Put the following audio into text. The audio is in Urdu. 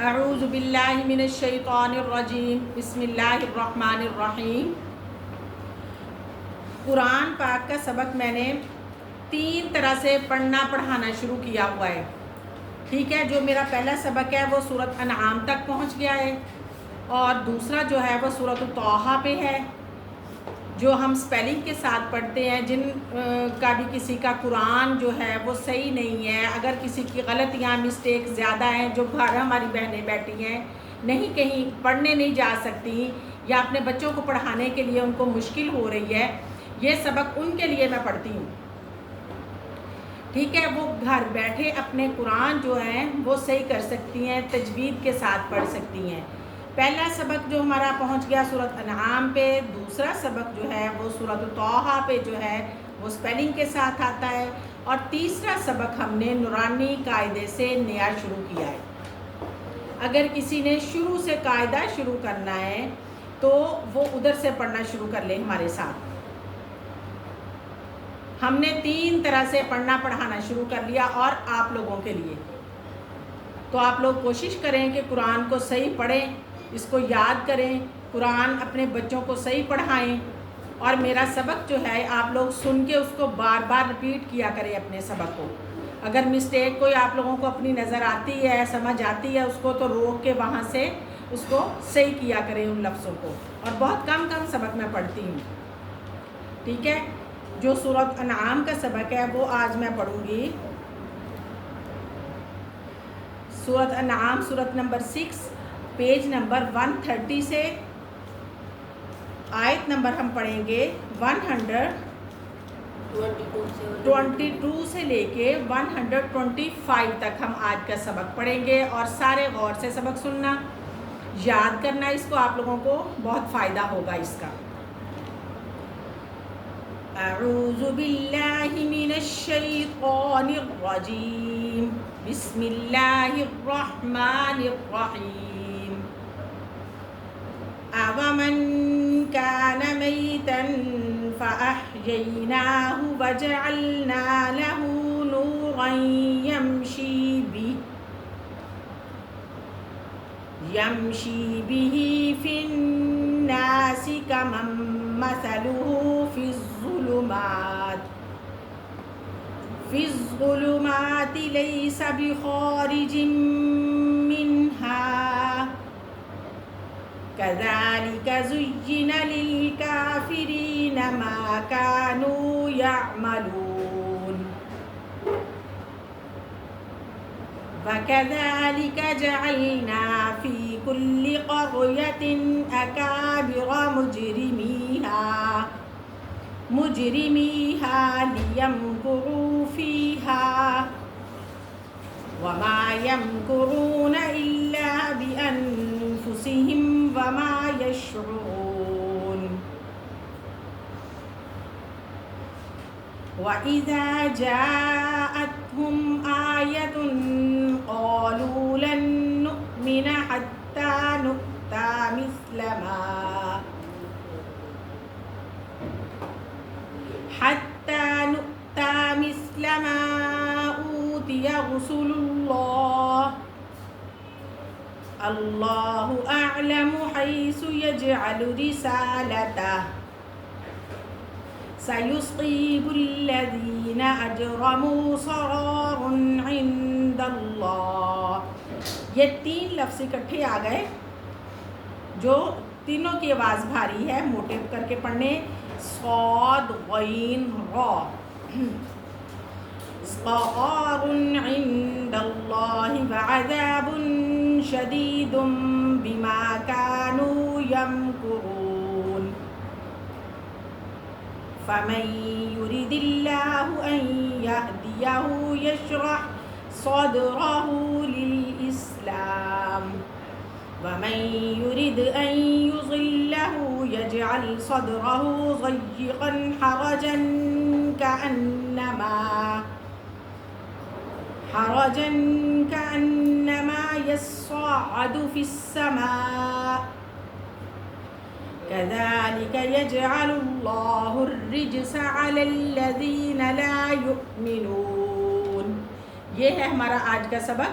اعوذ باللہ من الشیطان الرجیم بسم اللہ الرحمن الرحیم۔ قرآن پاک کا سبق میں نے 3 طرح سے پڑھنا پڑھانا شروع کیا ہوا ہے، ٹھیک ہے۔ جو میرا پہلا سبق ہے وہ سورۃ انعام تک پہنچ گیا ہے، اور دوسرا جو ہے وہ سورۃ طٰہٰ پہ ہے، جو ہم سپیلنگ کے ساتھ پڑھتے ہیں، جن کا بھی کسی کا قرآن جو ہے وہ صحیح نہیں ہے، اگر کسی کی غلطیاں مسٹیک زیادہ ہیں، جو گھر ہماری بہنیں بیٹھی ہیں نہیں کہیں پڑھنے نہیں جا سکتی یا اپنے بچوں کو پڑھانے کے لیے ان کو مشکل ہو رہی ہے، یہ سبق ان کے لیے میں پڑھتی ہوں، ٹھیک ہے۔ وہ گھر بیٹھے اپنے قرآن جو ہیں وہ صحیح کر سکتی ہیں، تجوید کے ساتھ پڑھ سکتی ہیں۔ پہلا سبق جو ہمارا پہنچ گیا سورۃ انعام پہ، دوسرا سبق جو ہے وہ سورۃ طٰہٰ پہ جو ہے وہ سپیلنگ کے ساتھ آتا ہے، اور تیسرا سبق ہم نے نورانی قاعدے سے نیا شروع کیا ہے۔ اگر کسی نے شروع سے قاعدہ شروع کرنا ہے تو وہ ادھر سے پڑھنا شروع کر لیں ہمارے ساتھ۔ ہم نے 3 طرح سے پڑھنا پڑھانا شروع کر لیا، اور آپ لوگوں کے لیے تو آپ لوگ کوشش کریں کہ قرآن کو صحیح پڑھیں، اس کو یاد کریں، قرآن اپنے بچوں کو صحیح پڑھائیں، اور میرا سبق جو ہے آپ لوگ سن کے اس کو بار بار رپیٹ کیا کریں اپنے سبق کو۔ اگر مسٹیک کوئی آپ لوگوں کو اپنی نظر آتی ہے، سمجھ آتی ہے اس کو، تو روک کے وہاں سے اس کو صحیح کیا کریں ان لفظوں کو، اور بہت کم سبق میں پڑھتی ہوں، ٹھیک ہے۔ جو سورۃ انعام کا سبق ہے وہ آج میں پڑھوں گی، سورۃ انعام سورۃ نمبر 6 پیج نمبر 130 سے آیت نمبر ہم پڑھیں گے 122 سے لے کے 125 تک ہم آج کا سبق پڑھیں گے، اور سارے غور سے سبق سننا، یاد کرنا، اس کو آپ لوگوں کو بہت فائدہ ہوگا اس کا۔ اعوذ باللہ من الشیطان الرجیم، بسم اللہ الرحمن الرحیم۔ أَوَمَنْ كَانَ مَيْتًا فَأَحْيَيْنَاهُ وَجَعَلْنَا لَهُ نُورًا يَمْشِي بِهِ فِي النَّاسِ كَمَنْ مَثَلُهُ في الظُّلُمَاتِ لَيْسَ بِخَارِجٍ مِّنْهَا كَذَلِكَ زُيِّنَ لِلْكَافِرِينَ مَا كَانُوا يَعْمَلُونَ وَكَذَلِكَ جَعَلْنَا فِي كُلِّ قَرْيَةٍ أَكَابِرَ مُجْرِمِيهَا لِيَمْكُرُوا فِيهَا وَمَا يَمْكُرُونَ إِلَّا بِأَنفُسِهِمْ وَمَا يَشْعُرُونَ وَإِذَا جَاءَتْهُمْ آيَةٌ قَالُوا لَن نُّؤْمِنَ حَتَّى نُؤْتَىٰ مِثْلَ مَا أُوتِيَ رُسُلُ اللَّهُ أَعْلَمُ حَيْثُ يَجْعَلُ رِسَالَتَهُ سَيُصِيبُ الَّذِينَ أَجْرَمُوا صَغَارٌ عِندَ اللَّهِ۔ یہ 3 لفظ اکٹھے آ گئے، جو تینوں کی آواز بھاری ہے، موٹے کر کے پڑھنے، صاد غین را۔ صغار عند اللہ وعذاب شدید بما كانوا يمكرون فمن يرد الله أن يهديه يشرح صدره للإسلام ومن يرد أن يضله يجعل صدره ضيقا حرجا كأنما يصعد في السماء كذلك يجعل الله الرجس على الذين لا يؤمنون۔ یہ ہے ہمارا آج کا سبق،